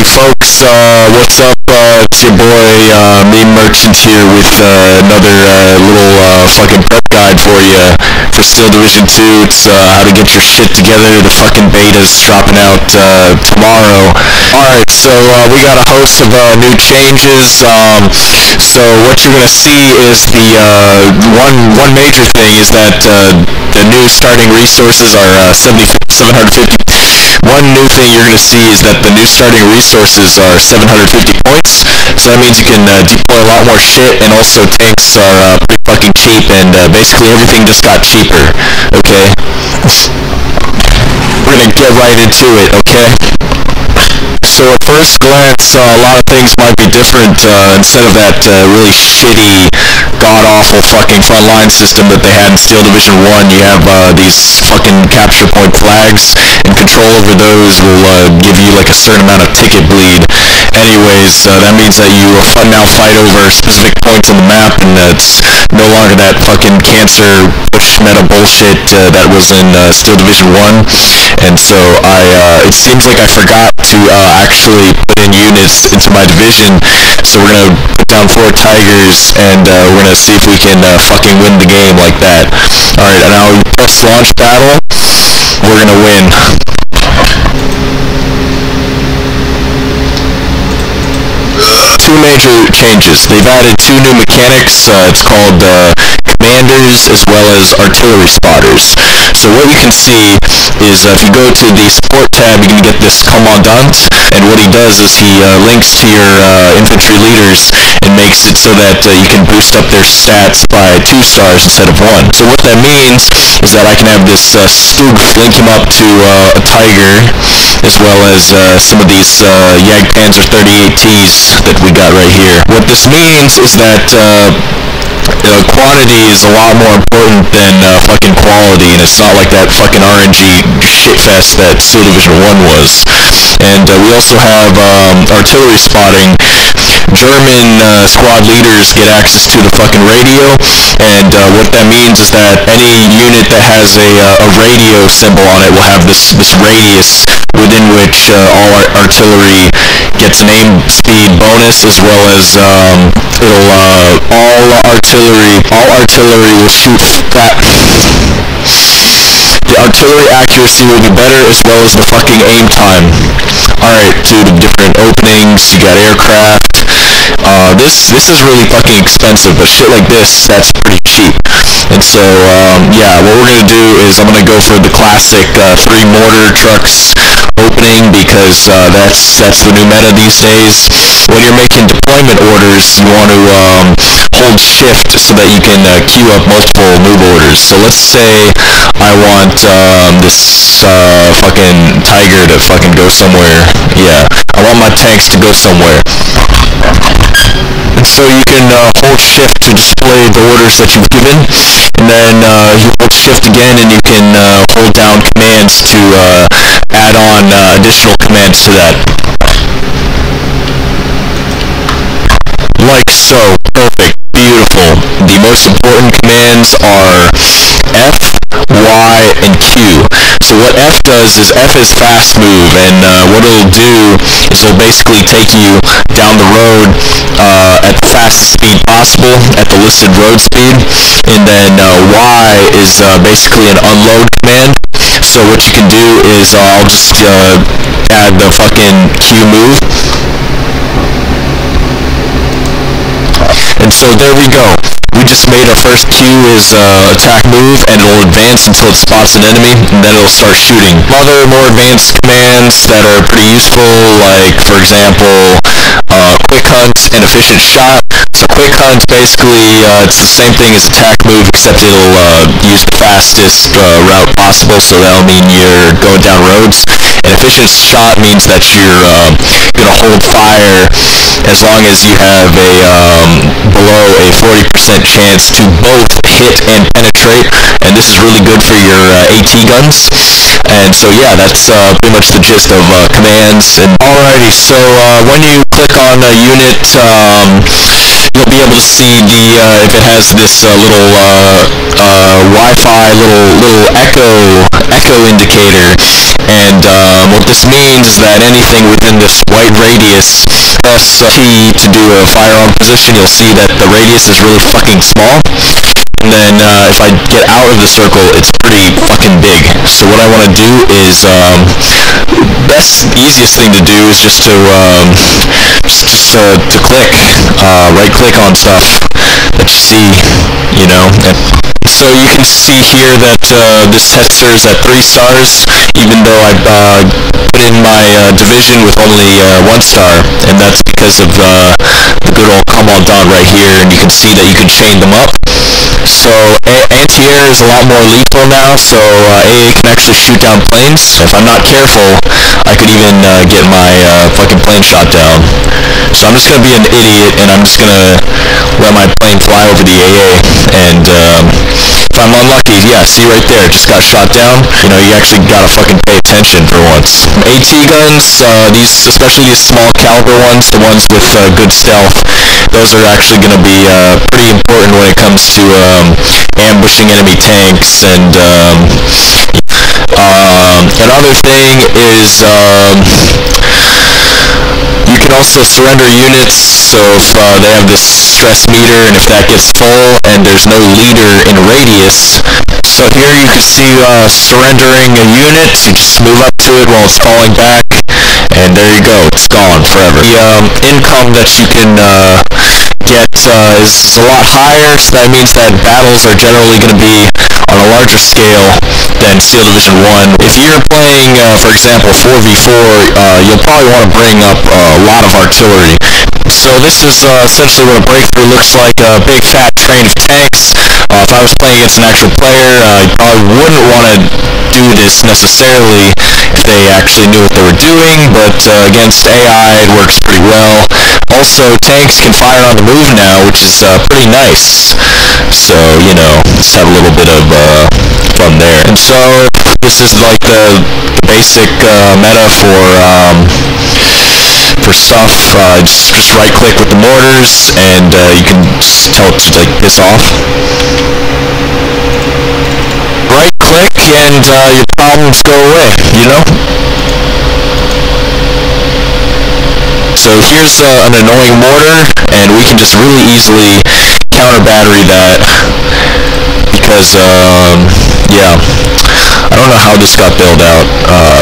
folks, what's up? It's your boy, Meme Merchant here with another little fucking prep guide for you for Steel Division 2. It's how to get your shit together. The fucking beta's dropping out tomorrow. Alright, so we got a host of new changes. So what you're gonna see is the one major thing is that the new starting resources are 750. One new thing you're going to see is that the new starting resources are 750 points, so that means you can deploy a lot more shit, and also tanks are pretty fucking cheap, and basically everything just got cheaper, okay? We're going to get right into it, okay? So at first glance, a lot of things might be different. Instead of that really shitty, god-awful fucking frontline system that they had in Steel Division 1, you have these fucking capture point flags, and control over those will give you like a certain amount of ticket bleed. Anyways, that means that you now fight over specific points on the map, and it's no longer that fucking cancer push meta bullshit that was in Steel Division 1. And so it seems like I forgot to actually put in units into my division, so we're gonna put down 4 tigers, and we're gonna see if we can fucking win the game like that. Alright, and now we press launch battle, we're gonna win. Two major changes. They've added 2 new mechanics. It's called commanders as well as artillery spotters. So what you can see is if you go to the support tab, you can get this commandant, and what he does is he links to your infantry leaders and makes it so that you can boost up their stats by 2 stars instead of 1. So what that means is that I can have this Stug link him up to a tiger, as well as some of these Jagdpanzer 38Ts that we got right here. What this means is that quantity is a lot more important than fucking quality, and it's not like that fucking RNG shitfest that Steel Division 1 was. And we also have artillery spotting. German squad leaders get access to the fucking radio, and what that means is that any unit that has a radio symbol on it will have this radius within which all artillery gets an aim speed bonus, as well as all artillery will shoot that. The artillery accuracy will be better, as well as the fucking aim time. Alright, to the different openings, you got aircraft. This is really fucking expensive, but shit like this, that's pretty cheap. And so, yeah, what we're gonna do is I'm gonna go for the classic 3 mortar trucks opening, because that's the new meta these days. When you're making deployment orders, you want to hold shift so that you can queue up multiple move orders. So let's say I want this fucking tiger to fucking go somewhere. Yeah, I want my tanks to go somewhere. And so you can hold shift to display the orders that you've given, and then you hold shift again, and you can hold down commands to add on additional commands to that. Like so. Perfect. Beautiful. The most important commands are F, Y, and Q. So what F does is F is fast move, and what it'll do is it'll basically take you down the road at the fastest speed possible, at the listed road speed. And then Y is basically an unload command. So what you can do is I'll just add the fucking Q move. And so there we go. We just made our first Q is attack move, and it'll advance until it spots an enemy, and then it'll start shooting. Other more advanced commands that are pretty useful, like for example, quick hunt and efficient shot. So quick hunt, basically, it's the same thing as attack move, except it'll use the fastest route possible, so that'll mean you're going down roads. And efficient shot means that you're gonna hold fire as long as you have a below a 40% chance to both hit and penetrate, and this is really good for your AT guns. And so yeah, that's pretty much the gist of commands. And alrighty, so when you click on a unit, you'll be able to see the if it has this little Wi-Fi little echo indicator, And what this means is that anything within this white radius, press T to do a firearm position, you'll see that the radius is really fucking small. And then if I get out of the circle, it's pretty fucking big. So what I want to do is, easiest thing to do is just to click, right click on stuff that you see, you know. So you can see here that this tester is at 3 stars, even though I put in my division with only 1 star, and that's because of the good old commandant right here, and you can see that you can chain them up. So anti-air is a lot more lethal now, so AA can actually shoot down planes. If I'm not careful, I could even get my fucking plane shot down. So I'm just going to be an idiot, and I'm just going to let my plane fly over the AA, and if I'm unlucky, yeah, see right there, just got shot down. You know, you actually gotta fucking pay attention for once. AT guns, especially these small caliber ones, the ones with good stealth, those are actually gonna be pretty important when it comes to ambushing enemy tanks. And another thing is you can also surrender units, so if they have this stress meter, and if that gets full and there's no leader in radius, so here you can see surrendering a unit, you just move up to it while it's falling back, and there you go, it's gone forever. The income that you can get is a lot higher, so that means that battles are generally going to be on a larger scale than SEAL Division 1. If you're playing, for example, 4v4, you'll probably want to bring up a lot of artillery. So this is essentially what a breakthrough looks like, a big fat train of tanks. If I was playing against an actual player, I probably wouldn't want to do this necessarily if they actually knew what they were doing, but against AI it works pretty well. Also, tanks can fire on the move now, which is pretty nice. So, you know, let's have a little bit of fun there. And so, this is like the basic meta for stuff. Just right click with the mortars, and you can just tell it to like piss off. Right click, and your problems go away, you know? So here's an annoying mortar, and we can just really easily counter battery that, because, yeah, I don't know how this got bailed out.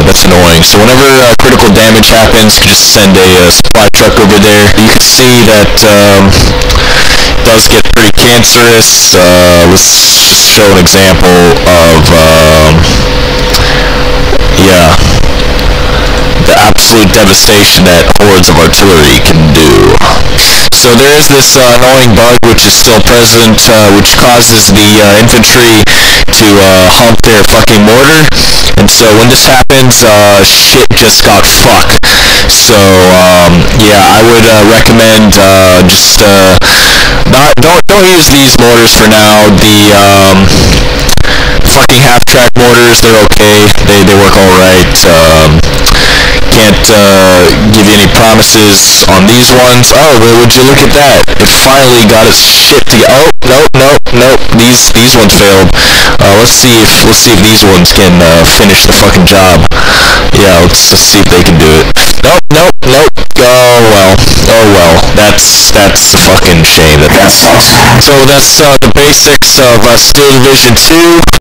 That's annoying. So whenever critical damage happens, you just send a supply truck over there. You can see that it does get pretty cancerous. Let's just show an example of, yeah, the absolute devastation that hordes of artillery can do. So there is this annoying bug which is still present, which causes the infantry to hump their fucking mortar, and so when this happens, shit just got fucked. So yeah, I would recommend just don't use these mortars for now. The fucking half-track mortars, they're okay. They work all right. Can't give you any promises on these ones. Oh, well, would you look at that? It finally got its shit together. Oh, nope. These ones failed. Let's see if these ones can finish the fucking job. Yeah, let's see if they can do it. Nope. Oh well. That's a fucking shame that sucks. So that's the basics of SEAL Division 2.